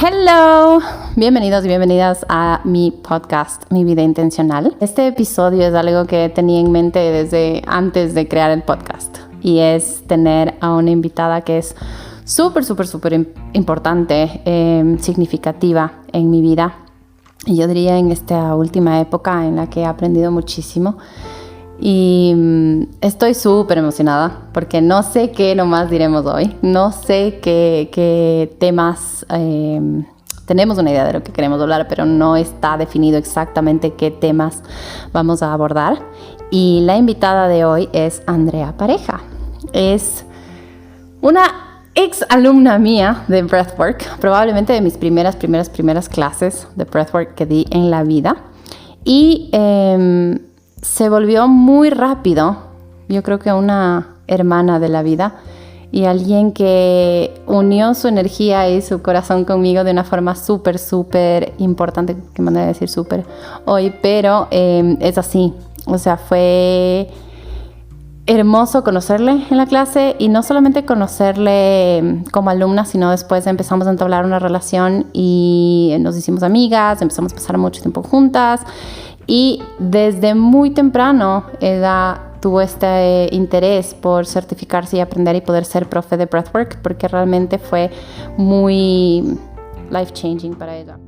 Hello, bienvenidos y bienvenidas a mi podcast, Mi Vida Intencional. Este episodio es algo que tenía en mente desde antes de crear el podcast y es tener a una invitada que es súper importante, significativa en mi vida. Y yo diría en esta última época en la que he aprendido muchísimo. Y estoy súper emocionada porque no sé qué nomás diremos hoy. No sé qué temas... tenemos una idea de lo que queremos hablar, pero no está definido exactamente qué temas vamos a abordar. Y la invitada de hoy es Andrea Pareja. Es una ex alumna mía de Breathwork, probablemente de mis primeras clases de Breathwork que di en la vida. Y se volvió muy rápido, yo creo que una hermana de la vida y alguien que unió su energía y su corazón conmigo de una forma súper importante, qué manera de decir súper hoy, pero es así. O sea, fue hermoso conocerle en la clase y no solamente conocerle como alumna, sino después empezamos a entablar una relación y nos hicimos amigas, empezamos a pasar mucho tiempo juntas y desde muy temprano ella tuvo este interés por certificarse y aprender y poder ser profe de Breathwork porque realmente fue muy life-changing para ella.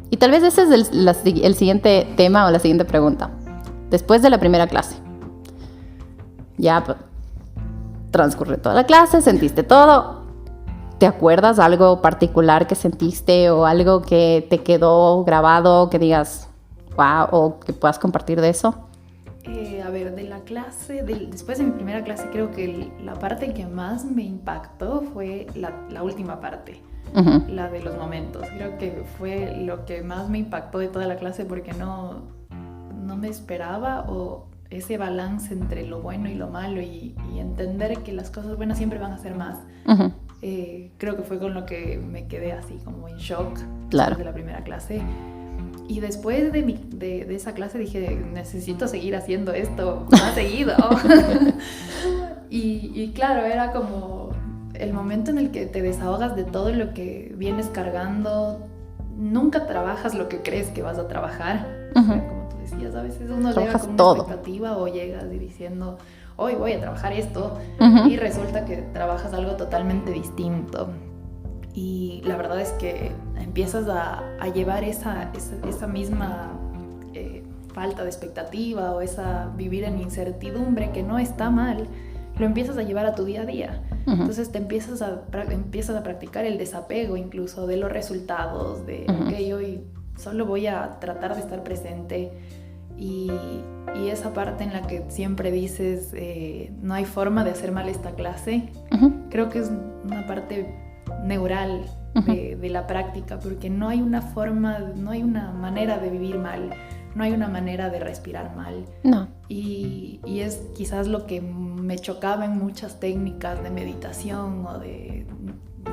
Y tal vez ese es el siguiente tema o la siguiente pregunta. Después de la primera clase, ya transcurrió toda la clase, sentiste todo. ¿Te acuerdas algo particular que sentiste o algo que te quedó grabado, que digas, wow, o que puedas compartir de eso? A ver, de la clase, después de mi primera clase, creo que la parte que más me impactó fue la última parte, la de los momentos. Creo que fue lo que más me impactó de toda la clase porque no me esperaba o ese balance entre lo bueno y lo malo y entender que las cosas buenas siempre van a ser más. Creo que fue con lo que me quedé así como en shock. Claro. De la primera clase. Y después de esa clase dije, necesito seguir haciendo esto más seguido. y claro, era como el momento en el que te desahogas de todo lo que vienes cargando. Nunca trabajas lo que crees que vas a trabajar. O sea, como tú decías, a veces uno llega con una expectativa o llegas y diciendo, hoy voy a trabajar esto. Y resulta que trabajas algo totalmente distinto. Y la verdad es que empiezas a llevar esa misma falta de expectativa o esa vivir en incertidumbre que no está mal, lo empiezas a llevar a tu día a día. Entonces te empiezas a practicar el desapego incluso de los resultados, de ok, hoy solo voy a tratar de estar presente y esa parte en la que siempre dices no hay forma de hacer mal esta clase, creo que es una parte neural de la práctica, porque no hay una forma, no hay una manera de vivir mal, no hay una manera de respirar mal. No. Y es quizás lo que me chocaba en muchas técnicas de meditación o de,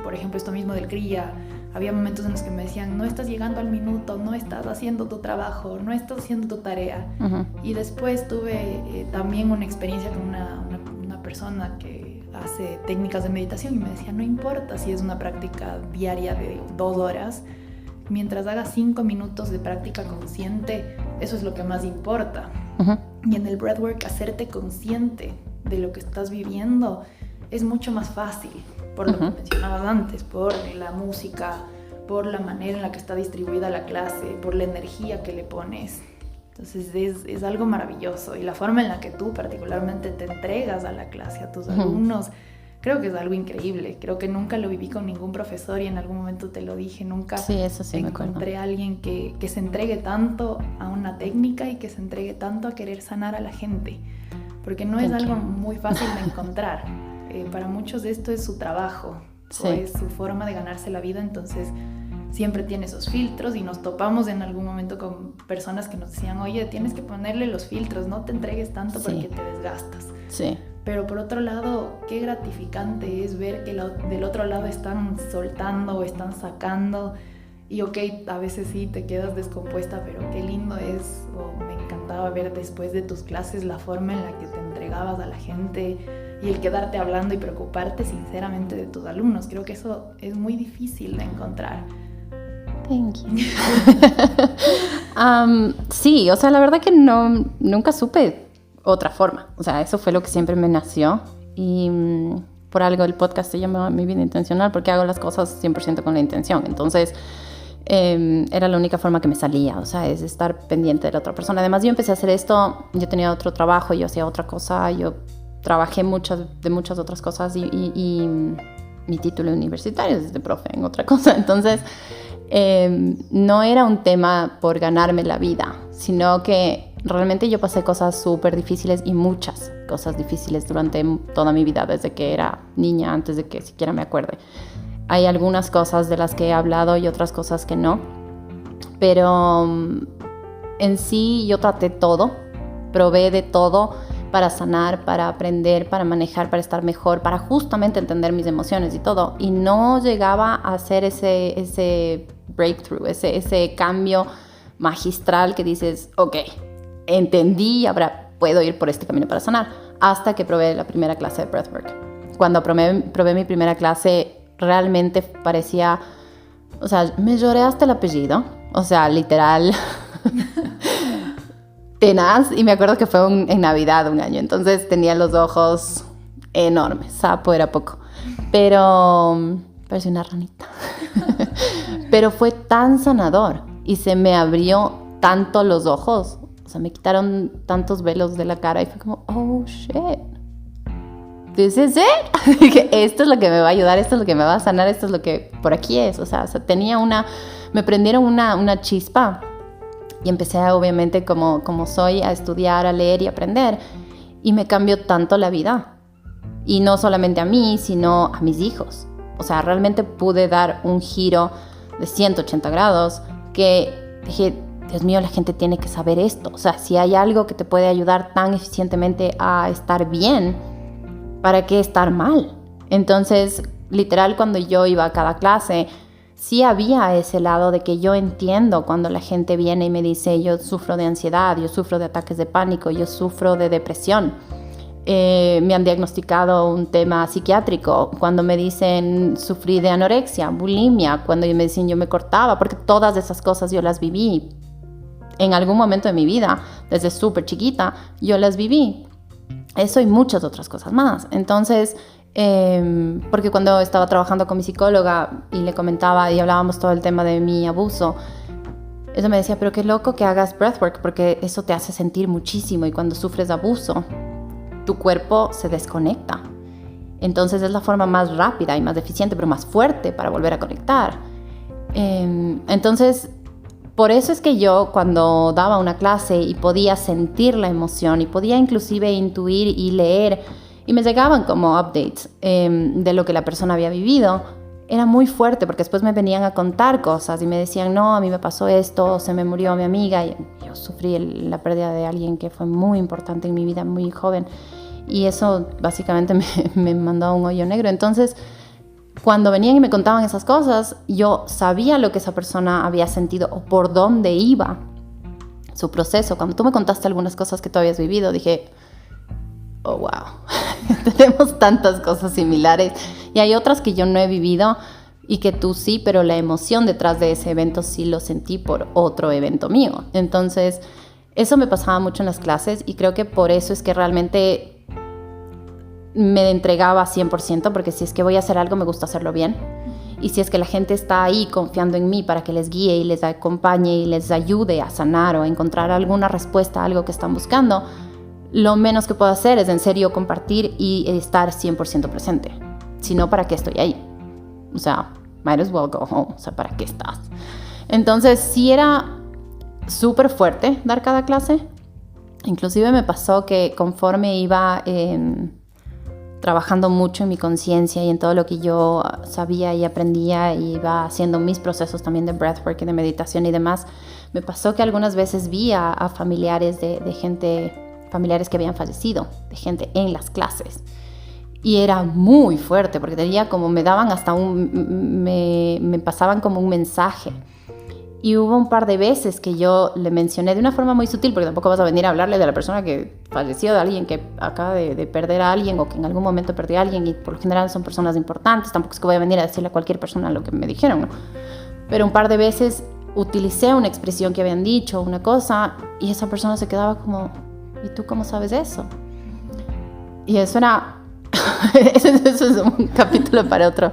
por ejemplo, esto mismo del Kriya. Había momentos en los que me decían, no estás llegando al minuto, no estás haciendo tu trabajo, no estás haciendo tu tarea. Y después tuve también una experiencia con una persona que hace técnicas de meditación y me decía, no importa si es una práctica diaria de 2 horas, mientras hagas 5 minutos de práctica consciente, eso es lo que más importa. Y en el breathwork, hacerte consciente de lo que estás viviendo es mucho más fácil, por lo que mencionabas antes, por la música, por la manera en la que está distribuida la clase, por la energía que le pones. Entonces es algo maravilloso y la forma en la que tú particularmente te entregas a la clase, a tus alumnos, creo que es algo increíble. Creo que nunca lo viví con ningún profesor y en algún momento te lo dije, nunca encontré a alguien que se entregue tanto a una técnica y que se entregue tanto a querer sanar a la gente, porque no es algo muy fácil de encontrar. Para muchos esto es su trabajo, o es su forma de ganarse la vida, entonces siempre tiene esos filtros y nos topamos en algún momento con personas que nos decían, oye, tienes que ponerle los filtros, no te entregues tanto porque te desgastas. Pero por otro lado, qué gratificante es ver que del otro lado están soltando o están sacando y ok, a veces sí te quedas descompuesta, pero qué lindo es, o me encantaba ver después de tus clases la forma en la que te entregabas a la gente y el quedarte hablando y preocuparte sinceramente de tus alumnos. Creo que eso es muy difícil de encontrar. Thank you. Sí, o sea, la verdad que nunca supe otra forma. O sea, eso fue lo que siempre me nació. Y por algo el podcast se llama Mi Vida Intencional, porque hago las cosas 100% con la intención. Entonces, era la única forma que me salía. O sea, es estar pendiente de la otra persona. Además, yo empecé a hacer esto, yo tenía otro trabajo, yo hacía otra cosa, yo trabajé de muchas otras cosas y mi título universitario es de profe en otra cosa. Entonces, no era un tema por ganarme la vida, sino que realmente yo pasé cosas súper difíciles y muchas cosas difíciles durante toda mi vida, desde que era niña, antes de que siquiera me acuerde. Hay algunas cosas de las que he hablado y otras cosas que no, pero en sí yo traté todo, probé de todo para sanar, para aprender, para manejar, para estar mejor, para justamente entender mis emociones y todo. Y no llegaba a hacer ese breakthrough, ese cambio magistral que dices, ok, entendí, ahora puedo ir por este camino para sanar. Hasta que probé la primera clase de breathwork. Cuando probé mi primera clase, realmente parecía, o sea, me lloré hasta el apellido, o sea, literal. Tenaz, y me acuerdo que fue en Navidad un año, entonces tenía los ojos enormes, sapo era poco, pero parecía una ranita. Pero fue tan sanador y se me abrió tanto los ojos, o sea, me quitaron tantos velos de la cara y fue como, oh shit, this is it. Dije, esto es lo que me va a ayudar, esto es lo que me va a sanar, esto es lo que por aquí es, o sea me prendieron una chispa. Y empecé, obviamente, como soy, a estudiar, a leer y aprender. Y me cambió tanto la vida. Y no solamente a mí, sino a mis hijos. O sea, realmente pude dar un giro de 180 grados que dije, Dios mío, la gente tiene que saber esto. O sea, si hay algo que te puede ayudar tan eficientemente a estar bien, ¿para qué estar mal? Entonces, literal, cuando yo iba a cada clase, sí había ese lado de que yo entiendo cuando la gente viene y me dice, yo sufro de ansiedad, yo sufro de ataques de pánico, yo sufro de depresión. Me han diagnosticado un tema psiquiátrico. Cuando me dicen, sufrí de anorexia, bulimia, cuando me dicen yo me cortaba, porque todas esas cosas yo las viví. En algún momento de mi vida, desde súper chiquita, yo las viví. Eso y muchas otras cosas más. Entonces, porque cuando estaba trabajando con mi psicóloga y le comentaba y hablábamos todo el tema de mi abuso, ella me decía, pero qué loco que hagas breathwork porque eso te hace sentir muchísimo y cuando sufres abuso tu cuerpo se desconecta, entonces es la forma más rápida y más eficiente pero más fuerte para volver a conectar. Entonces por eso es que yo cuando daba una clase y podía sentir la emoción y podía inclusive intuir y leer y me llegaban como updates de lo que la persona había vivido, era muy fuerte porque después me venían a contar cosas y me decían, no, a mí me pasó esto, se me murió mi amiga. Y yo sufrí la pérdida de alguien que fue muy importante en mi vida, muy joven. Y eso básicamente me mandó a un hoyo negro. Entonces, cuando venían y me contaban esas cosas, yo sabía lo que esa persona había sentido o por dónde iba su proceso. Cuando tú me contaste algunas cosas que tú habías vivido, dije, oh, wow, tenemos tantas cosas similares y hay otras que yo no he vivido y que tú sí, pero la emoción detrás de ese evento sí lo sentí por otro evento mío. Entonces, eso me pasaba mucho en las clases y creo que por eso es que realmente me entregaba 100%, porque si es que voy a hacer algo, me gusta hacerlo bien. Y si es que la gente está ahí confiando en mí para que les guíe y les acompañe y les ayude a sanar o a encontrar alguna respuesta a algo que están buscando, lo menos que puedo hacer es en serio compartir y estar 100% presente. Si no, ¿para qué estoy ahí? O sea, might as well go home. O sea, ¿para qué estás? Entonces, sí era súper fuerte dar cada clase. Inclusive me pasó que conforme iba trabajando mucho en mi conciencia y en todo lo que yo sabía y aprendía, y iba haciendo mis procesos también de breathwork y de meditación y demás, me pasó que algunas veces vi a familiares de gente, familiares que habían fallecido, de gente en las clases. Y era muy fuerte porque tenía como, me daban hasta me pasaban como un mensaje. Y hubo un par de veces que yo le mencioné de una forma muy sutil, porque tampoco vas a venir a hablarle de la persona que falleció, de alguien que acaba de perder a alguien o que en algún momento perdió a alguien, y por lo general son personas importantes. Tampoco es que voy a venir a decirle a cualquier persona lo que me dijeron, ¿no? pero un par de veces utilicé una expresión que habían dicho, una cosa, y esa persona se quedaba como, ¿y tú cómo sabes eso? Y eso era, eso es un capítulo para otro,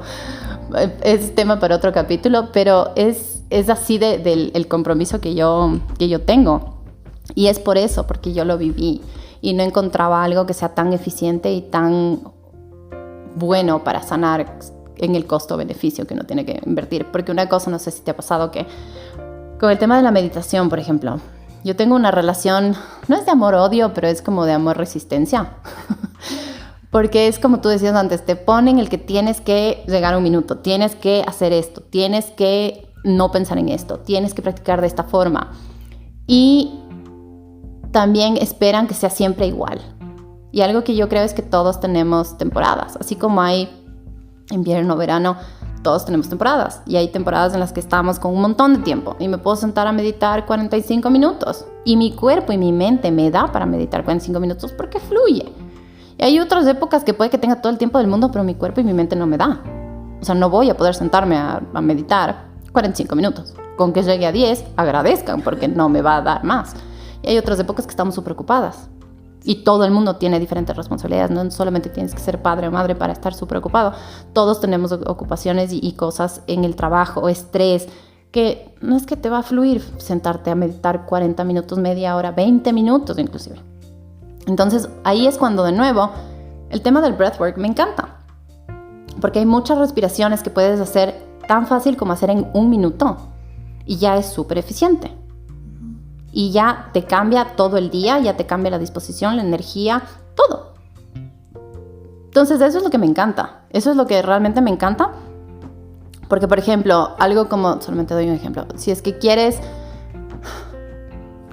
es tema para otro capítulo, pero es así del compromiso que yo tengo. Y es por eso, porque yo lo viví y no encontraba algo que sea tan eficiente y tan bueno para sanar en el costo-beneficio que uno tiene que invertir. Porque una cosa, no sé si te ha pasado, que con el tema de la meditación, por ejemplo, yo tengo una relación, no es de amor-odio, pero es como de amor-resistencia. Porque es como tú decías antes, te ponen el que tienes que llegar a un minuto, tienes que hacer esto, tienes que no pensar en esto, tienes que practicar de esta forma. Y también esperan que sea siempre igual. Y algo que yo creo es que todos tenemos temporadas, así como hay invierno, verano, todos tenemos temporadas. Y hay temporadas en las que estamos con un montón de tiempo y me puedo sentar a meditar 45 minutos. Y mi cuerpo y mi mente me da para meditar 45 minutos porque fluye. Y hay otras épocas que puede que tenga todo el tiempo del mundo, pero mi cuerpo y mi mente no me da. O sea, no voy a poder sentarme a meditar 45 minutos. Con que llegue a 10, agradezcan porque no me va a dar más. Y hay otras épocas que estamos súper ocupadas. Y todo el mundo tiene diferentes responsabilidades. No solamente tienes que ser padre o madre para estar súper ocupado. Todos tenemos ocupaciones y cosas en el trabajo, estrés, que no es que te va a fluir sentarte a meditar 40 minutos, media hora, 20 minutos inclusive. Entonces, ahí es cuando, de nuevo, el tema del breathwork me encanta. Porque hay muchas respiraciones que puedes hacer tan fácil como hacer en 1 minuto. Y ya es súper eficiente. Y ya te cambia todo el día, ya te cambia la disposición, la energía, todo. Entonces, eso es lo que me encanta. Eso es lo que realmente me encanta. Porque, por ejemplo, algo como, solamente doy un ejemplo. Si es que quieres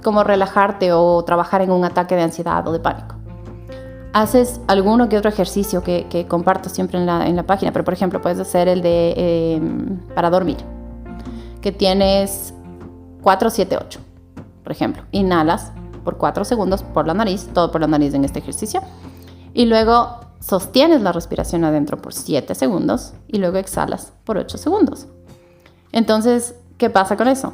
como relajarte o trabajar en un ataque de ansiedad o de pánico, haces alguno que otro ejercicio que comparto siempre en la página, pero por ejemplo puedes hacer el de para dormir, que tienes 4, 7, 8, por ejemplo. Inhalas por 4 segundos por la nariz, todo por la nariz en este ejercicio, y luego sostienes la respiración adentro por 7 segundos y luego exhalas por 8 segundos. Entonces, ¿qué pasa con eso?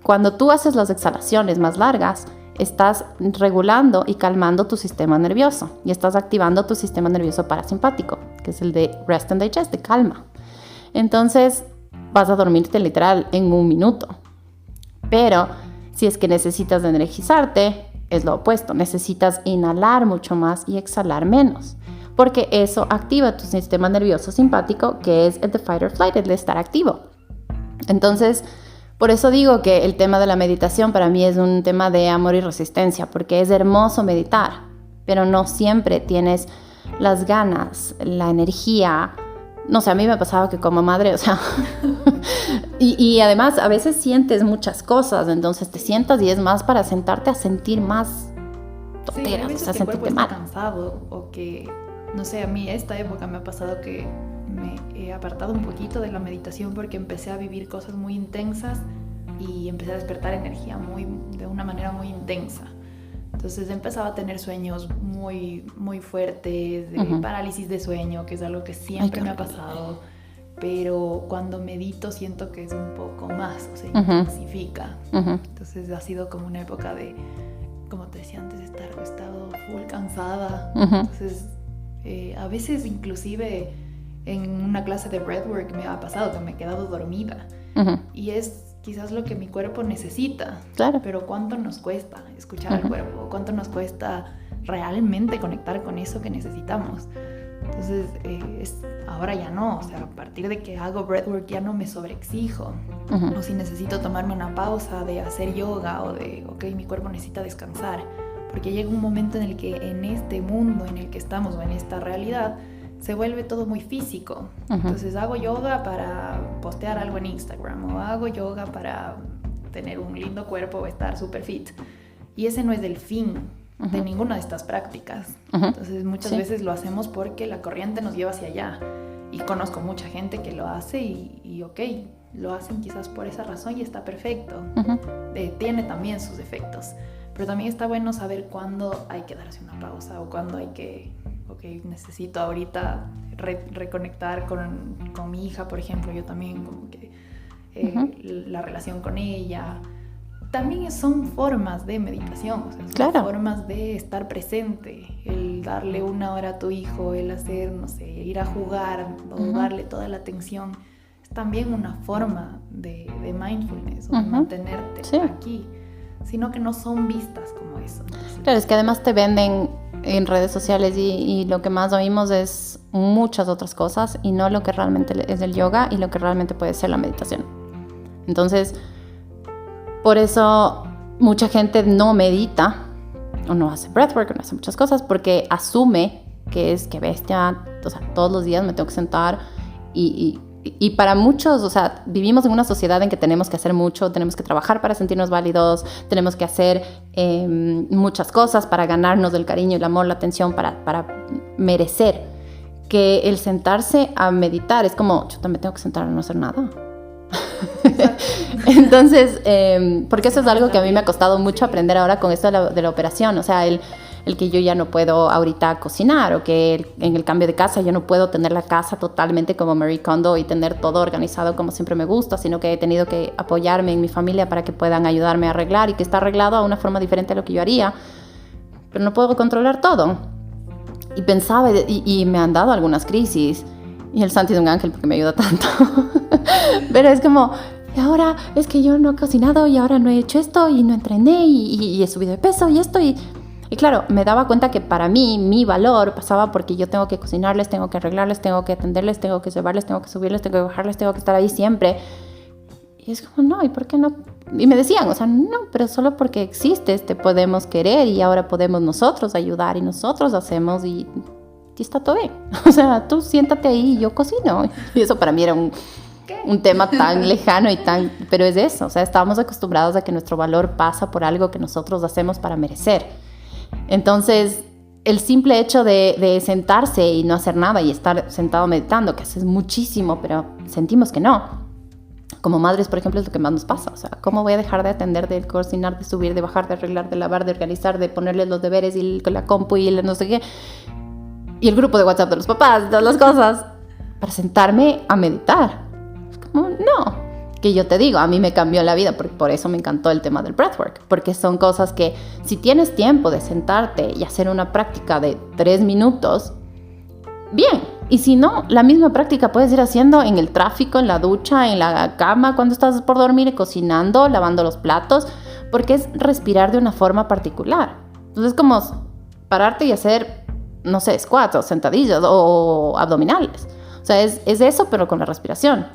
Cuando tú haces las exhalaciones más largas, estás regulando y calmando tu sistema nervioso y estás activando tu sistema nervioso parasimpático, que es el de rest and digest, de calma. Entonces, vas a dormirte literal en 1 minuto. Pero si es que necesitas energizarte, es lo opuesto. Necesitas inhalar mucho más y exhalar menos, porque eso activa tu sistema nervioso simpático, que es el de fight or flight, el de estar activo. Entonces, por eso digo que el tema de la meditación para mí es un tema de amor y resistencia, porque es hermoso meditar, pero no siempre tienes las ganas, la energía. No sé, a mí me ha pasado que como madre, o sea, y además a veces sientes muchas cosas, entonces te sientas y es más para sentarte a sentir más tonteras, sí, o sea, que el cuerpo sentirte mal. está cansado o que, no sé, a mí esta época me ha pasado que me he apartado un poquito de la meditación porque empecé a vivir cosas muy intensas y empecé a despertar energía de una manera muy intensa. Entonces empezaba a tener sueños muy, muy fuertes, de parálisis de sueño, que es algo que siempre me ha pasado. Pero cuando medito siento que es un poco más, o sea, intensifica. Entonces ha sido como una época de, como te decía antes, he estado full cansada. Entonces a veces inclusive en una clase de breathwork me ha pasado que me he quedado dormida. Y es quizás lo que mi cuerpo necesita. Claro. Pero ¿cuánto nos cuesta escuchar al cuerpo? ¿Cuánto nos cuesta realmente conectar con eso que necesitamos? Entonces, ahora ya no. O sea, a partir de que hago breathwork ya no me sobreexijo. O si necesito tomarme una pausa de hacer yoga o de, ok, mi cuerpo necesita descansar. Porque llega un momento en el que en este mundo en el que estamos o en esta realidad se vuelve todo muy físico. Entonces hago yoga para postear algo en Instagram o hago yoga para tener un lindo cuerpo o estar super fit. Y ese no es el fin de ninguna de estas prácticas. Entonces muchas veces lo hacemos porque la corriente nos lleva hacia allá. Y conozco mucha gente que lo hace y ok, lo hacen quizás por esa razón y está perfecto. Tiene también sus efectos. Pero también está bueno saber cuándo hay que darse una pausa o cuándo hay que... Ok, necesito ahorita reconectar con mi hija, por ejemplo. Yo también como que la relación con ella. También son formas de meditación, o sea, son claro. formas de estar presente, el darle 1 hora a tu hijo, el hacer, no sé, ir a jugar o darle toda la atención, es también una forma de mindfulness, o de mantenerte aquí, sino que no son vistas como eso. Entonces, claro, es que además te venden en redes sociales y lo que más oímos es muchas otras cosas y no lo que realmente es el yoga y lo que realmente puede ser la meditación. Entonces, por eso mucha gente no medita o no hace breathwork o no hace muchas cosas porque asume que es que bestia, o sea, todos los días me tengo que sentar y para muchos, o sea, vivimos en una sociedad en que tenemos que hacer mucho, tenemos que trabajar para sentirnos válidos, tenemos que hacer muchas cosas para ganarnos el cariño, el amor, la atención, para merecer, que el sentarse a meditar es como, yo también tengo que sentar a no hacer nada. Entonces, porque eso es algo que a mí me ha costado mucho aprender ahora con esto de la operación, o sea, el que yo ya no puedo ahorita cocinar o que en el cambio de casa yo no puedo tener la casa totalmente como Marie Kondo y tener todo organizado como siempre me gusta, sino que he tenido que apoyarme en mi familia para que puedan ayudarme a arreglar y que está arreglado a una forma diferente a lo que yo haría, pero no puedo controlar todo. Y pensaba, y me han dado algunas crisis, y el Santi es un ángel porque me ayuda tanto. Pero es como, y ahora es que yo no he cocinado y ahora no he hecho esto y no entrené y he subido de peso y esto y claro, me daba cuenta que para mí mi valor pasaba porque yo tengo que cocinarles, tengo que arreglarles, tengo que atenderles, tengo que llevarles, tengo que subirles, tengo que bajarles, tengo que estar ahí siempre. Y es como, no, ¿y por qué no? Y me decían, o sea, no, pero solo porque existes te podemos querer y ahora podemos nosotros ayudar y nosotros hacemos y está todo bien. O sea, tú siéntate ahí y yo cocino. Y eso para mí era un tema tan lejano y tan... Pero es eso, o sea, estábamos acostumbrados a que nuestro valor pasa por algo que nosotros hacemos para merecer. Entonces, el simple hecho de sentarse y no hacer nada y estar sentado meditando, que haces muchísimo, pero sentimos que no. Como madres, por ejemplo, es lo que más nos pasa. O sea, ¿cómo voy a dejar de atender, de cocinar, de subir, de bajar, de arreglar, de lavar, de organizar, de ponerles los deberes y la compu y el no sé qué? Y el grupo de WhatsApp de los papás, todas las cosas, para sentarme a meditar. Es como, no. Que yo te digo, a mí me cambió la vida, por eso me encantó el tema del breathwork, porque son cosas que si tienes tiempo de sentarte y hacer una práctica de 3 minutos, bien. Y si no, la misma práctica puedes ir haciendo en el tráfico, en la ducha, en la cama, cuando estás por dormir, cocinando, lavando los platos, porque es respirar de una forma particular. Entonces es como pararte y hacer, no sé, squats o sentadillas o abdominales. O sea, es eso, pero con la respiración.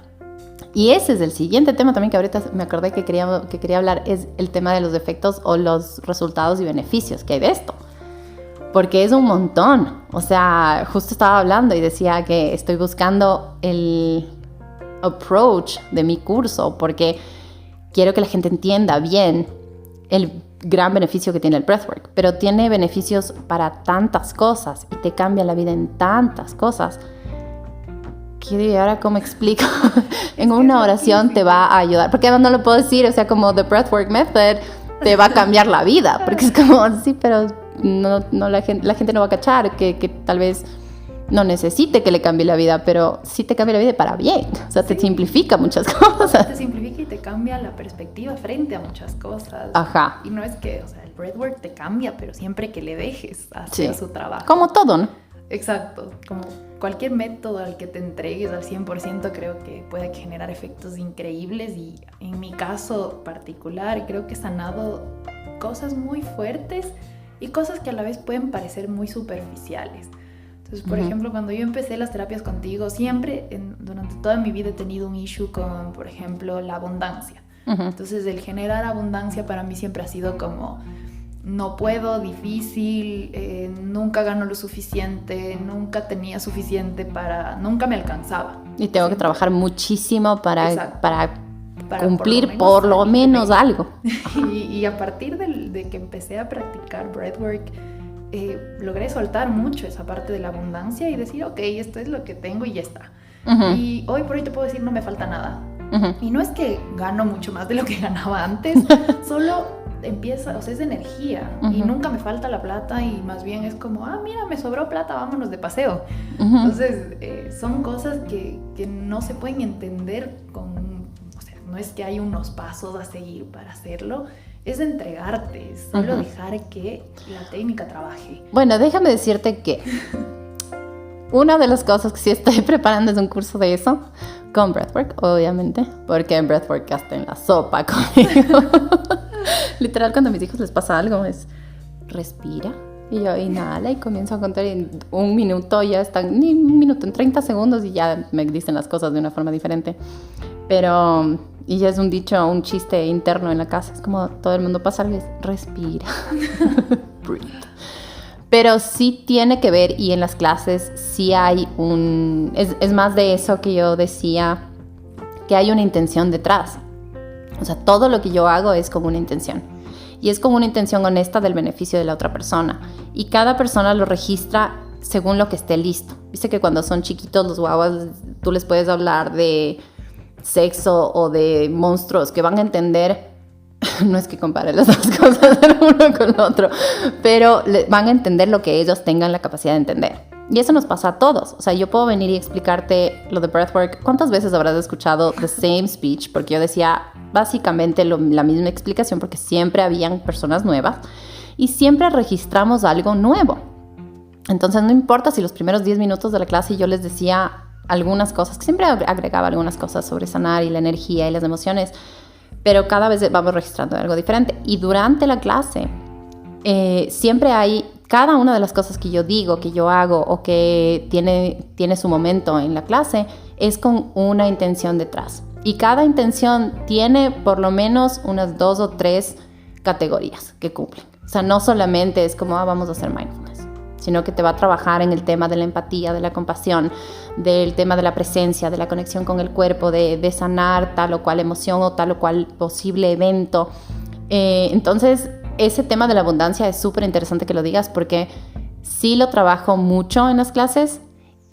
Y ese es el siguiente tema también que ahorita me acordé que quería hablar, es el tema de los efectos o los resultados y beneficios que hay de esto. Porque es un montón. O sea, justo estaba hablando y decía que estoy buscando el approach de mi curso porque quiero que la gente entienda bien el gran beneficio que tiene el breathwork, pero tiene beneficios para tantas cosas y te cambia la vida en tantas cosas. ¿Y ahora cómo explico? En una oración te va a ayudar, porque no lo puedo decir, o sea, como the breathwork method te va a cambiar la vida, porque es como, sí, pero no la gente no va a cachar que tal vez no necesite que le cambie la vida, pero sí te cambia la vida para bien, o sea, te simplifica muchas cosas. Te simplifica y te cambia la perspectiva frente a muchas cosas. Ajá. Y no es que, o sea, el breathwork te cambia, pero siempre que le dejes hacer su trabajo. Como todo, ¿no? Exacto, como cualquier método al que te entregues al 100% creo que puede generar efectos increíbles y en mi caso particular creo que he sanado cosas muy fuertes y cosas que a la vez pueden parecer muy superficiales. Entonces, por ejemplo, cuando yo empecé las terapias contigo, siempre durante toda mi vida he tenido un issue con, por ejemplo, la abundancia. Entonces, el generar abundancia para mí siempre ha sido como... No puedo, difícil, nunca gano lo suficiente, nunca tenía suficiente nunca me alcanzaba. Y tengo que trabajar muchísimo para cumplir por lo menos algo. Y a partir de que empecé a practicar breathwork, logré soltar mucho esa parte de la abundancia y decir, ok, esto es lo que tengo y ya está. Y hoy por hoy te puedo decir, no me falta nada. Y no es que gano mucho más de lo que ganaba antes, solo... empieza, o sea, es energía y nunca me falta la plata y más bien es como, mira, me sobró plata, vámonos de paseo. Entonces, son cosas que no se pueden entender no es que hay unos pasos a seguir para hacerlo, es entregarte, es solo dejar que la técnica trabaje. Bueno, déjame decirte que una de las cosas que sí estoy preparando es un curso de eso, con breathwork, obviamente, porque breathwork hasta en la sopa conmigo. Literal, cuando a mis hijos les pasa algo, es respira, y yo inhala y comienzo a contar, y en 1 minuto ya están, ni 1 minuto, en 30 segundos, y ya me dicen las cosas de una forma diferente. Pero, y ya es un dicho, un chiste interno en la casa, es como todo el mundo pasa algo y es respira. Breathe. Pero sí tiene que ver, y en las clases sí hay es más de eso que yo decía, que hay una intención detrás. O sea, todo lo que yo hago es con una intención. Y es con una intención honesta del beneficio de la otra persona. Y cada persona lo registra según lo que esté listo. Viste que cuando son chiquitos los guaguas, tú les puedes hablar de sexo o de monstruos que van a entender. No es que compare las dos cosas el uno con el otro, pero van a entender lo que ellos tengan la capacidad de entender. Y eso nos pasa a todos. O sea, yo puedo venir y explicarte lo de breathwork. ¿Cuántas veces habrás escuchado the same speech? Porque yo decía básicamente la misma explicación, porque siempre habían personas nuevas y siempre registramos algo nuevo. Entonces no importa si los primeros 10 minutos de la clase yo les decía algunas cosas, que siempre agregaba algunas cosas sobre sanar y la energía y las emociones, pero cada vez vamos registrando algo diferente. Y durante la clase siempre hay cada una de las cosas que yo digo, que yo hago o que tiene su momento en la clase, es con una intención detrás. Y cada intención tiene por lo menos unas 2 o 3 categorías que cumplen. O sea, no solamente es como, vamos a hacer mindfulness, sino que te va a trabajar en el tema de la empatía, de la compasión, del tema de la presencia, de la conexión con el cuerpo, de sanar tal o cual emoción o tal o cual posible evento. Entonces, ese tema de la abundancia es súper interesante que lo digas, porque sí lo trabajo mucho en las clases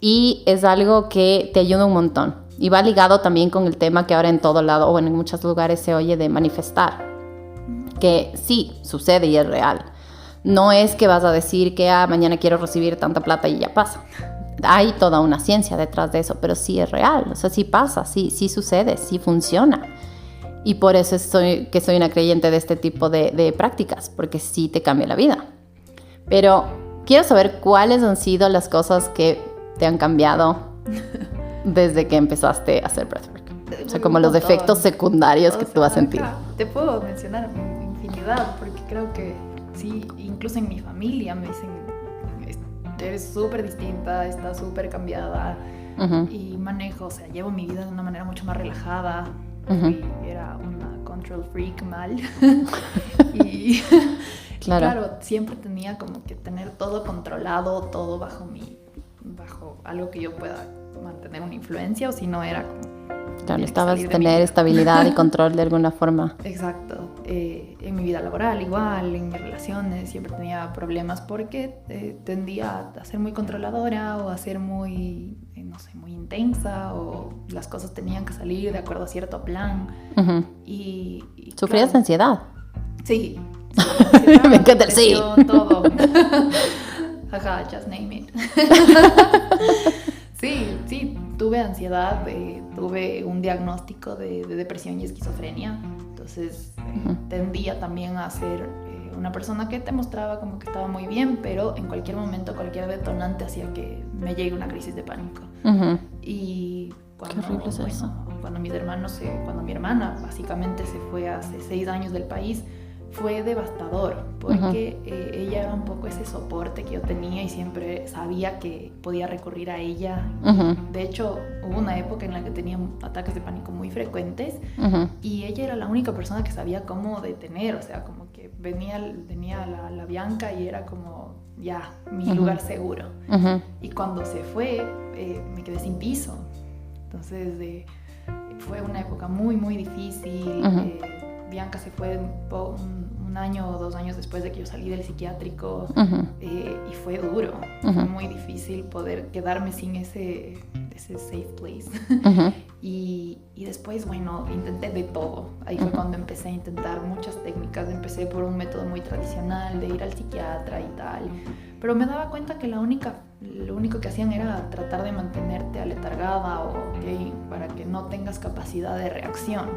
y es algo que te ayuda un montón. Y va ligado también con el tema que ahora en todo lado, o bueno, en muchos lugares se oye de manifestar, que sí, sucede y es real. No es que vas a decir que mañana quiero recibir tanta plata y ya pasa. Hay toda una ciencia detrás de eso, pero sí es real. O sea, sí pasa, sí sucede, sí funciona. Y por eso soy una creyente de este tipo de prácticas, porque sí te cambia la vida. Pero quiero saber cuáles han sido las cosas que te han cambiado desde que empezaste a hacer breathwork. O sea, como los efectos secundarios que tú has sentido. Te puedo mencionar infinidad, porque creo que sí, incluso en mi familia me dicen, eres súper distinta, estás súper cambiada, y manejo, o sea, llevo mi vida de una manera mucho más relajada. Era una control freak mal. y claro, siempre tenía como que tener todo controlado, todo bajo algo que yo pueda mantener una influencia, o si no era como... Claro, necesitabas tener estabilidad y control de alguna forma. Exacto. En mi vida laboral igual, en mis relaciones siempre tenía problemas porque tendía a ser muy controladora o a ser muy, no sé, muy intensa, o las cosas tenían que salir de acuerdo a cierto plan. Y ¿Sufrías claro, ansiedad? Sí. Me encanta el sí. Todo. Ajá, just name it. Sí, tuve ansiedad, tuve un diagnóstico de depresión y esquizofrenia, entonces tendía también a ser una persona que te mostraba como que estaba muy bien, pero en cualquier momento, cualquier detonante hacía que me llegue una crisis de pánico. Y cuando, qué horrible es eso. Cuando mi hermana básicamente se fue hace 6 años del país, fue devastador, porque ella era un poco ese soporte que yo tenía y siempre sabía que podía recurrir a ella. De hecho, hubo una época en la que tenía ataques de pánico muy frecuentes, y ella era la única persona que sabía cómo detener, o sea, como que venía la Bianca y era como ya mi lugar seguro. Y cuando se fue, me quedé sin piso. Entonces fue una época muy, muy difícil. Bianca se fue un año o 2 años después de que yo salí del psiquiátrico, y fue duro, fue muy difícil poder quedarme sin ese safe place. Y después, bueno, intenté de todo. Ahí fue cuando empecé a intentar muchas técnicas. Empecé por un método muy tradicional de ir al psiquiatra y tal, pero me daba cuenta que la única lo único que hacían era tratar de mantenerte aletargada o para que no tengas capacidad de reacción,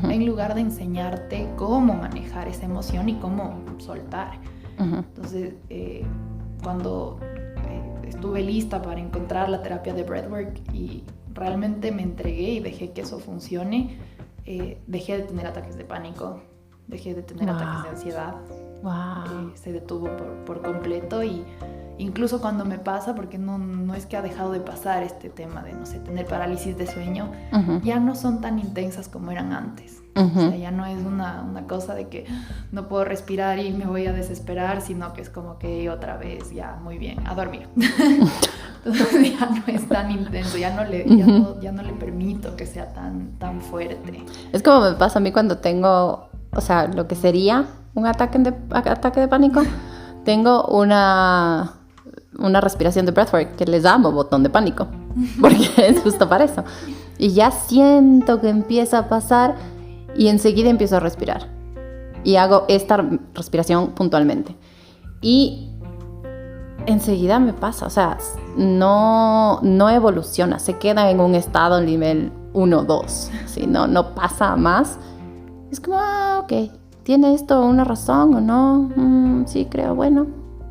en lugar de enseñarte cómo manejar esa emoción y cómo soltar. Entonces, cuando estuve lista para encontrar la terapia de breathwork y realmente me entregué y dejé que eso funcione, dejé de tener ataques de pánico, dejé de tener ataques de ansiedad. Se detuvo por completo, y incluso cuando me pasa, porque no es que ha dejado de pasar este tema de, no sé, tener parálisis de sueño, ya no son tan intensas como eran antes. O sea, ya no es una cosa de que no puedo respirar y me voy a desesperar, sino que es como que otra vez, ya, muy bien, a dormir. Entonces ya no es tan intenso, ya no le permito que sea tan fuerte. Es como me pasa a mí cuando tengo, o sea, lo que sería un ataque de pánico, tengo una respiración de breathwork que les llamo botón de pánico, porque es justo para eso. Y ya siento que empieza a pasar y enseguida empiezo a respirar. Y hago esta respiración puntualmente. Y enseguida me pasa, o sea, no evoluciona, se queda en un estado nivel 1, 2, ¿sí? No pasa más. Es como, ok, ¿tiene esto una razón o no? Sí, creo, bueno,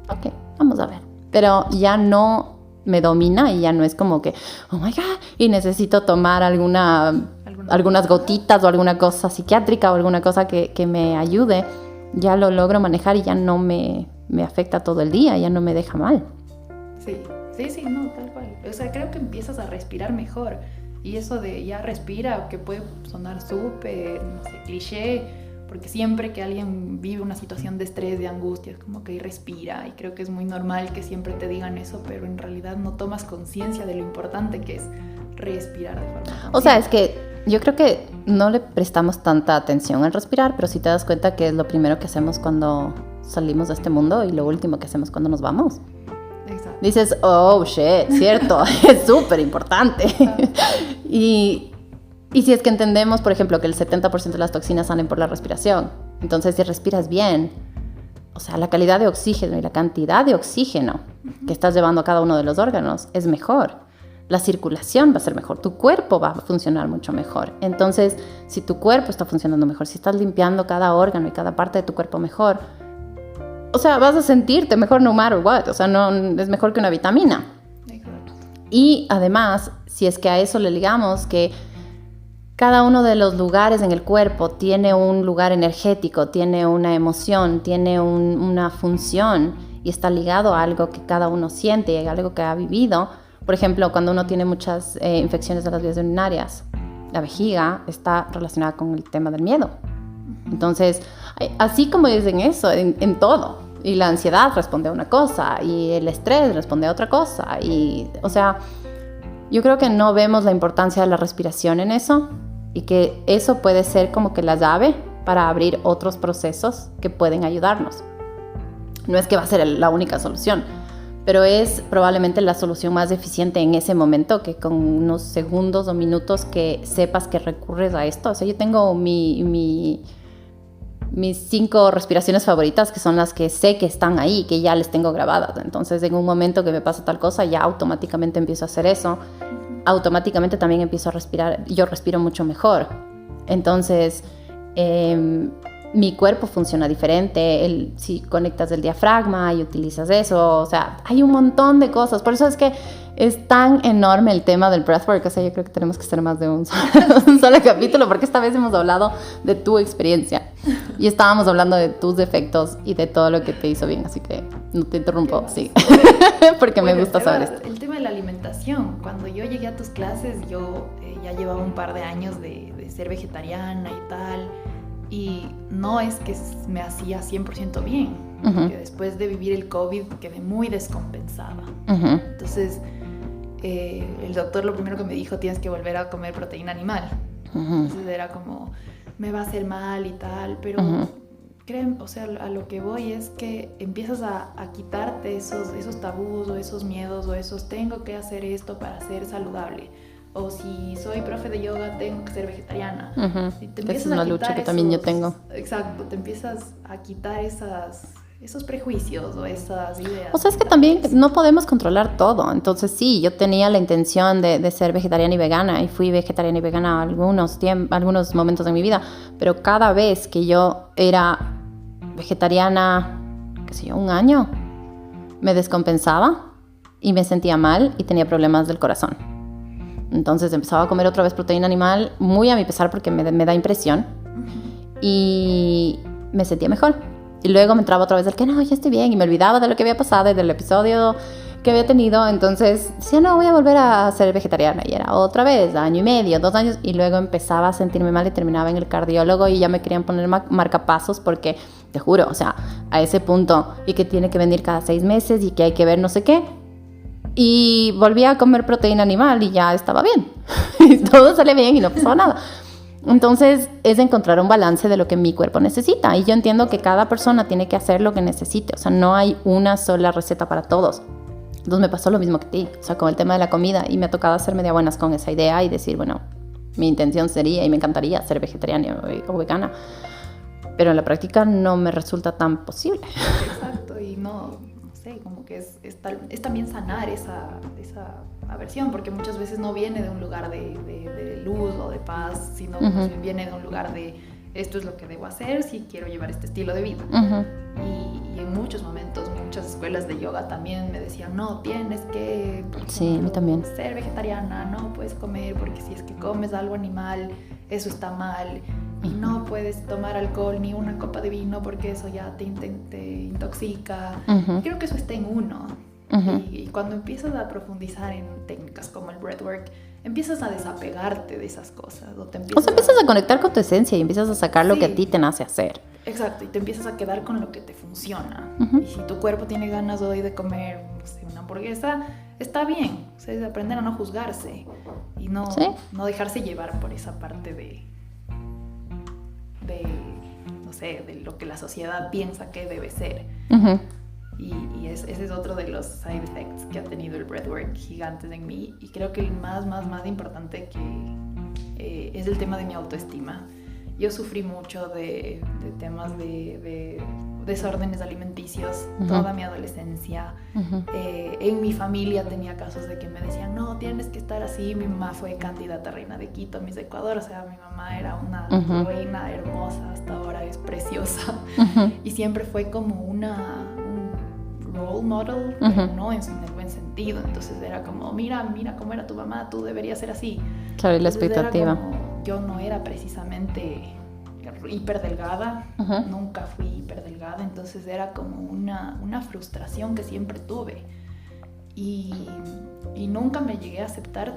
ok, vamos a ver. Pero ya no me domina y ya no es como que, oh my God, y necesito tomar algunas gotitas o alguna cosa psiquiátrica o alguna cosa que me ayude. Ya lo logro manejar y ya no me afecta todo el día, ya no me deja mal. Sí, no, tal cual. O sea, creo que empiezas a respirar mejor. Y eso de ya respira, que puede sonar súper, no sé, cliché, porque siempre que alguien vive una situación de estrés, de angustia, es como que respira, y creo que es muy normal que siempre te digan eso, pero en realidad no tomas conciencia de lo importante que es respirar de forma consciente. O sea, es que yo creo que no le prestamos tanta atención al respirar, pero si te das cuenta que es lo primero que hacemos cuando salimos de este mundo y lo último que hacemos cuando nos vamos. Exacto. Dices, oh, shit, cierto, es súper importante. Y si es que entendemos, por ejemplo, que el 70% de las toxinas salen por la respiración, entonces si respiras bien, o sea, la calidad de oxígeno y la cantidad de oxígeno que estás llevando a cada uno de los órganos es mejor. La circulación va a ser mejor, tu cuerpo va a funcionar mucho mejor. Entonces, si tu cuerpo está funcionando mejor, si estás limpiando cada órgano y cada parte de tu cuerpo mejor, o sea, vas a sentirte mejor no matter what, o sea, no es mejor que una vitamina. Y además, si es que a eso le ligamos que cada uno de los lugares en el cuerpo tiene un lugar energético, tiene una emoción, tiene una función y está ligado a algo que cada uno siente y a algo que ha vivido. Por ejemplo, cuando uno tiene muchas infecciones de las vías urinarias, la vejiga está relacionada con el tema del miedo. Entonces, así como dicen eso, en todo. Y la ansiedad responde a una cosa y el estrés responde a otra cosa. Y, o sea, yo creo que no vemos la importancia de la respiración en eso y que eso puede ser como que la llave para abrir otros procesos que pueden ayudarnos. No es que va a ser la única solución, pero es probablemente la solución más eficiente en ese momento, que con unos segundos o minutos que sepas que recurres a esto. O sea, yo tengo mis 5 respiraciones favoritas, que son las que sé que están ahí, que ya les tengo grabadas. Entonces, en un momento que me pasa tal cosa, ya automáticamente empiezo a hacer eso. Automáticamente también empiezo a respirar. Yo respiro mucho mejor. Entonces, mi cuerpo funciona diferente. Si conectas el diafragma y utilizas eso, o sea, hay un montón de cosas. Por eso es que es tan enorme el tema del breathwork. O sea, yo creo que tenemos que hacer más de un solo capítulo, porque esta vez hemos hablado de tu experiencia y estábamos hablando de tus defectos y de todo lo que te hizo bien. Así que no te interrumpo, sí, porque me gusta saber esto. El tema de la alimentación. Cuando yo llegué a tus clases, yo ya llevaba un par de años de ser vegetariana y tal. Y no es que me hacía 100% bien, porque después de vivir el COVID quedé muy descompensada. Entonces, el doctor lo primero que me dijo, tienes que volver a comer proteína animal. Entonces era como, me va a hacer mal y tal, pero o sea, a lo que voy es que empiezas a quitarte esos tabús o esos miedos o esos, tengo que hacer esto para ser saludable. O si soy profe de yoga, tengo que ser vegetariana. Y te es una lucha que también yo tengo. Exacto, te empiezas a quitar esos prejuicios o esas ideas. O sea, es que también no podemos controlar todo. Entonces sí, yo tenía la intención de ser vegetariana y vegana y fui vegetariana y vegana algunos momentos de mi vida, pero cada vez que yo era vegetariana, qué sé yo, un año, me descompensaba y me sentía mal y tenía problemas del corazón. Entonces empezaba a comer otra vez proteína animal, muy a mi pesar porque me da impresión, y me sentía mejor. Y luego me entraba otra vez el que no, ya estoy bien, y me olvidaba de lo que había pasado y del episodio que había tenido. Entonces decía, no, voy a volver a ser vegetariana, y era otra vez, 1 año y medio, 2 años, y luego empezaba a sentirme mal y terminaba en el cardiólogo y ya me querían poner marcapasos porque, te juro, o sea, a ese punto, y que tiene que venir cada 6 meses y que hay que ver no sé qué. Y volví a comer proteína animal y ya estaba bien. Y todo sale bien y no pasaba nada. Entonces es encontrar un balance de lo que mi cuerpo necesita. Y yo entiendo que cada persona tiene que hacer lo que necesite. O sea, no hay una sola receta para todos. Entonces me pasó lo mismo que a ti. O sea, con el tema de la comida. Y me ha tocado hacerme de buenas con esa idea y decir, bueno, mi intención sería y me encantaría ser vegetariana o vegana. Pero en la práctica no me resulta tan posible. Exacto, y no sé, como que es también sanar esa aversión, porque muchas veces no viene de un lugar de luz o de paz, sino más bien viene de un lugar de esto es lo que debo hacer si quiero llevar este estilo de vida. Y en muchos momentos, muchas escuelas de yoga también me decían, no, tienes que, por ejemplo, sí, a mí también, ser vegetariana, no puedes comer porque si es que comes algo animal, eso está mal. Y no puedes tomar alcohol ni una copa de vino porque eso ya te intoxica. Creo que eso está en uno. Y cuando empiezas a profundizar en técnicas como el breathwork, empiezas a desapegarte de esas cosas. O sea, empiezas a conectar con tu esencia y empiezas a sacar lo que a ti te nace hacer. Exacto, y te empiezas a quedar con lo que te funciona. Y si tu cuerpo tiene ganas hoy de comer, no sé, una hamburguesa, está bien. O sea, es aprender a no juzgarse y no dejarse llevar por esa parte de no sé, de lo que la sociedad piensa que debe ser. Y ese es otro de los side effects que ha tenido el breathwork gigantes en mí, y creo que el más importante que es el tema de mi autoestima. Yo sufrí mucho de temas de desórdenes alimenticios toda mi adolescencia. En mi familia tenía casos de que me decían, no, tienes que estar así. Mi mamá fue candidata a reina de Quito, Miss Ecuador. O sea, mi mamá era una reina hermosa, hasta ahora es preciosa. Y siempre fue como un role model, pero no en el buen sentido. Entonces era como, mira cómo era tu mamá, tú deberías ser así. Claro, y la Entonces expectativa. Yo no era precisamente hiper delgada, nunca fui hiper delgada, entonces era como una frustración que siempre tuve, y nunca me llegué a aceptar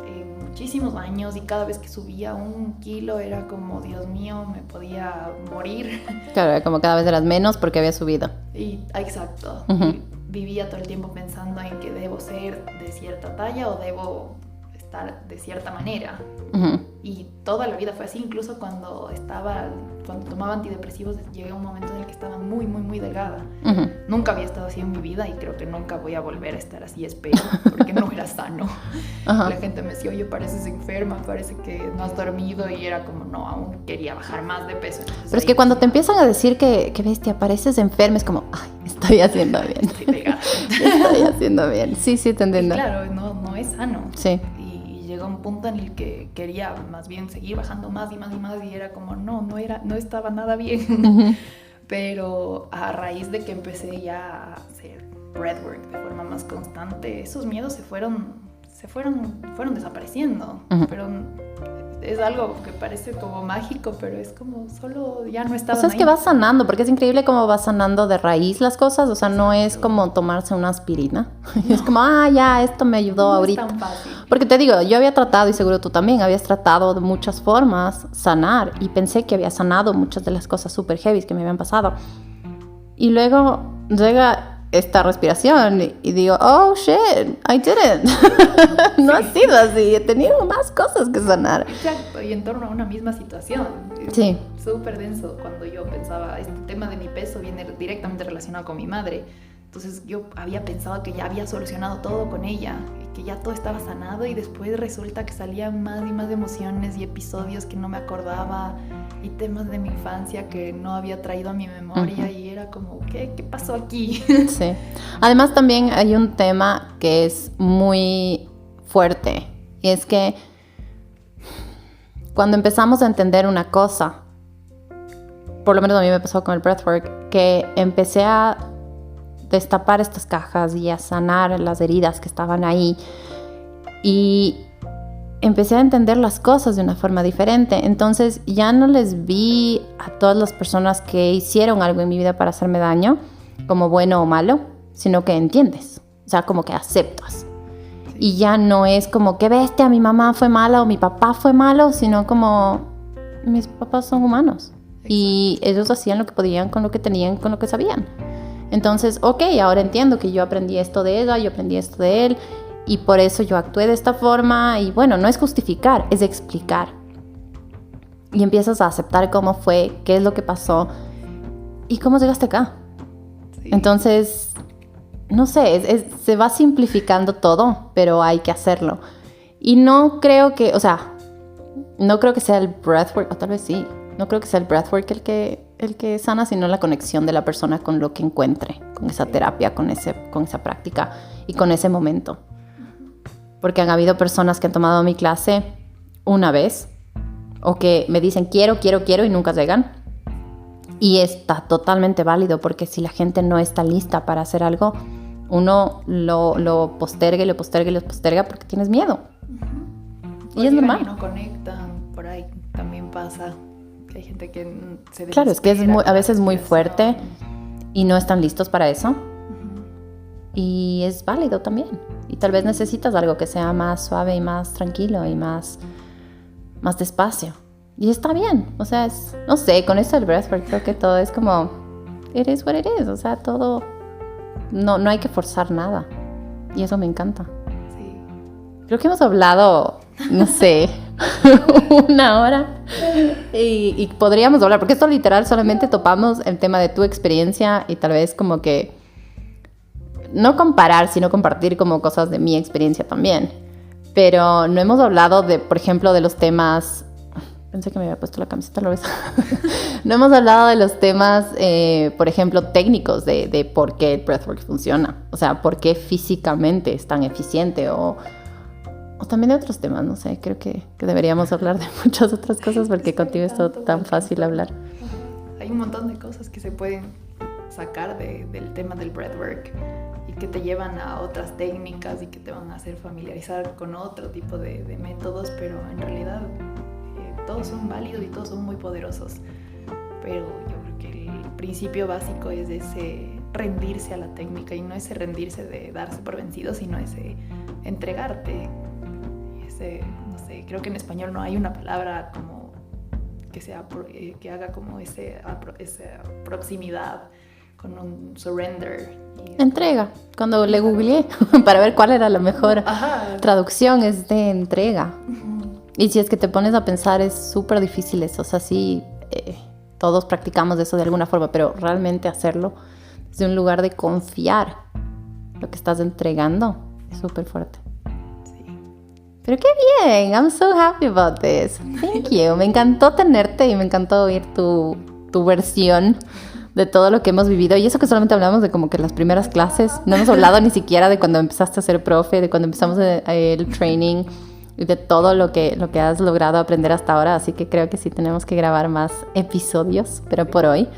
en muchísimos años, y cada vez que subía 1 kilo era como, Dios mío, me podía morir. Claro, como cada vez eras menos porque había subido. Exacto. Y vivía todo el tiempo pensando en que debo ser de cierta talla o debo estar de cierta manera. Y toda la vida fue así. Incluso cuando tomaba antidepresivos, llegué a un momento en el que estaba muy delgada. Nunca había estado así en mi vida, y creo que nunca voy a volver a estar así, espero, porque no era sano. La gente me decía, oye, pareces enferma, parece que no has dormido, y era como, no, aún quería bajar más de peso. Entonces, pero es que cuando te empiezan a decir que bestia, pareces enferma, es como, ay, estoy haciendo bien. Estoy delgada. Estoy haciendo bien. Sí, te entiendo. Y claro, no es sano. Sí. Llegó un punto en el que quería más bien seguir bajando más y más, y era como, no estaba nada bien. Pero a raíz de que empecé ya a hacer breathwork de forma más constante, esos miedos se fueron desapareciendo. Pero es algo que parece como mágico, pero es como solo ya no estaba. O sea, es que vas sanando, porque es increíble cómo vas sanando de raíz las cosas. O sea, no es como tomarse una aspirina. No. Es como, ya, esto me ayudó ahorita. No es tan fácil. Porque te digo, yo había tratado, y seguro tú también, habías tratado de muchas formas sanar, y pensé que había sanado muchas de las cosas super heavy que me habían pasado. Y luego llega esta respiración y digo, oh shit, I didn't. No ha sido así, he tenido más cosas que sanar. Exacto, y en torno a una misma situación. Sí. Súper denso. Cuando yo pensaba, este tema de mi peso viene directamente relacionado con mi madre. Entonces yo había pensado que ya había solucionado todo con ella, que ya todo estaba sanado, y después resulta que salían más y más emociones y episodios que no me acordaba y temas de mi infancia que no había traído a mi memoria. Y era como, ¿qué pasó aquí? Sí. Además también hay un tema que es muy fuerte, y es que cuando empezamos a entender una cosa, por lo menos a mí me pasó con el breathwork, que empecé a destapar estas cajas y a sanar las heridas que estaban ahí, y empecé a entender las cosas de una forma diferente. Entonces ya no les vi a todas las personas que hicieron algo en mi vida para hacerme daño como bueno o malo, sino que entiendes, o sea, como que aceptas. Y ya no es como, qué bestia, mi mamá fue mala o mi papá fue malo, sino como, mis papás son humanos. Exacto. Y ellos hacían lo que podían con lo que tenían, con lo que sabían. Entonces, ok, ahora entiendo que yo aprendí esto de ella, yo aprendí esto de él, y por eso yo actué de esta forma. Y bueno, no es justificar, es explicar. Y empiezas a aceptar cómo fue, qué es lo que pasó y cómo llegaste acá. Sí. Entonces, no sé, se va simplificando todo, pero hay que hacerlo. Y no creo que, o sea, no creo que sea el breathwork, o tal vez sí, no creo que sea el breathwork el que sana, sino la conexión de la persona con lo que encuentre, con esa terapia, con esa práctica y con ese momento. Porque han habido personas que han tomado mi clase una vez, o que me dicen quiero y nunca llegan. Y está totalmente válido, porque si la gente no está lista para hacer algo, uno lo posterga porque tienes miedo. Uh-huh. Y es normal. Y no conectan, por ahí también pasa. Hay gente que se desespera. Claro, es que a veces muy fuerte y no están listos para eso. Uh-huh. Y es válido también. Y tal vez necesitas algo que sea más suave y más tranquilo y más despacio. Y está bien. O sea, no sé, con esto del breathwork creo que todo es como, it is what it is. O sea, todo, no hay que forzar nada. Y eso me encanta. Sí. Creo que hemos hablado, no sé, una hora. Y podríamos hablar, porque esto literal solamente topamos el tema de tu experiencia y tal vez como que no comparar, sino compartir como cosas de mi experiencia también. Pero no hemos hablado de, por ejemplo, de los temas. Pensé que me había puesto la camiseta a la vez. No hemos hablado de los temas, por ejemplo, técnicos de por qué el breathwork funciona. O sea, por qué físicamente es tan eficiente, o también de otros temas, no sé. Creo que deberíamos hablar de muchas otras cosas, porque contigo es todo tan fácil hablar. Hay un montón de cosas que se pueden sacar del tema del breathwork y que te llevan a otras técnicas y que te van a hacer familiarizar con otro tipo de métodos, pero en realidad todos son válidos y todos son muy poderosos. Pero yo creo que el principio básico es ese rendirse a la técnica, y no ese rendirse de darse por vencido, sino ese entregarte. Ese, no sé, creo que en español no hay una palabra como que haga como esa proximidad con un surrender. Entrega. Cuando le googleé para ver cuál era la mejor traducción, es de entrega. Uh-huh. Y si es que te pones a pensar, es súper difícil eso. O sea, sí, todos practicamos eso de alguna forma, pero realmente hacerlo desde un lugar de confiar lo que estás entregando es súper fuerte. Sí. Pero qué bien, I'm so happy about this. Thank you. Me encantó tenerte y me encantó oír tu versión de todo lo que hemos vivido. Y eso que solamente hablamos de como que las primeras clases. No hemos hablado ni siquiera de cuando empezaste a ser profe, de cuando empezamos el training, y de todo lo que has logrado aprender hasta ahora. Así que creo que sí tenemos que grabar más episodios, pero por hoy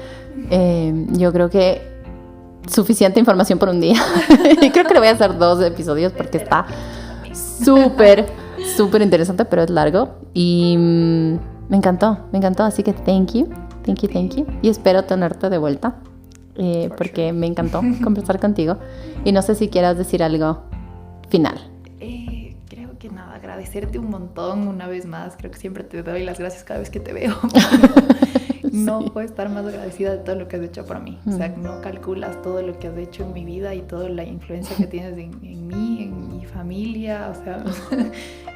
yo creo que suficiente información por un día. Y creo que le voy a hacer 2 episodios porque está súper interesante, pero es largo. Y me encantó, así que thank you. Y espero tenerte de vuelta, porque me encantó conversar contigo. Y no sé si quieras decir algo final. Creo que nada, agradecerte un montón una vez más. Creo que siempre te doy las gracias cada vez que te veo. No puedo estar más agradecida de todo lo que has hecho por mí. O sea, no calculas todo lo que has hecho en mi vida y toda la influencia que tienes en mí, en mi familia. O sea,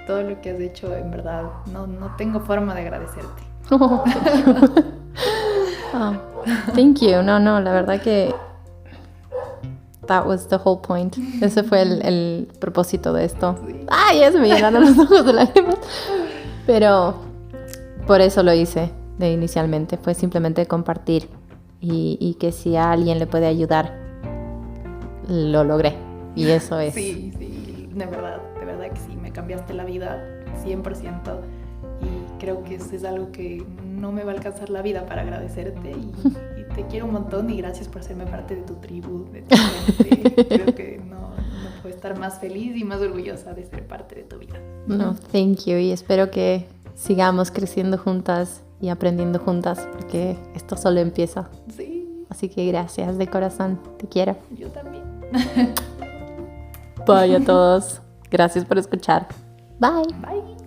todo lo que has hecho, en verdad, no tengo forma de agradecerte. Oh, thank you. No, la verdad que that was the whole point. Ese fue el propósito de esto. Sí. ¡Ay, ya se me llenaron los ojos de lágrimas! Pero por eso lo hice inicialmente. Fue simplemente compartir. Y que si a alguien le puede ayudar, lo logré. Y eso es. Sí, de verdad que sí. Me cambiaste la vida 100%. Y creo que eso es algo que no me va a alcanzar la vida para agradecerte. Y te quiero un montón y gracias por hacerme parte de tu tribu, de tu gente. Creo que no puedo estar más feliz y más orgullosa de ser parte de tu vida. No, thank you. Y espero que sigamos creciendo juntas y aprendiendo juntas, porque esto solo empieza. Sí. Así que gracias de corazón. Te quiero. Yo también. Bye a todos. Gracias por escuchar. Bye. Bye.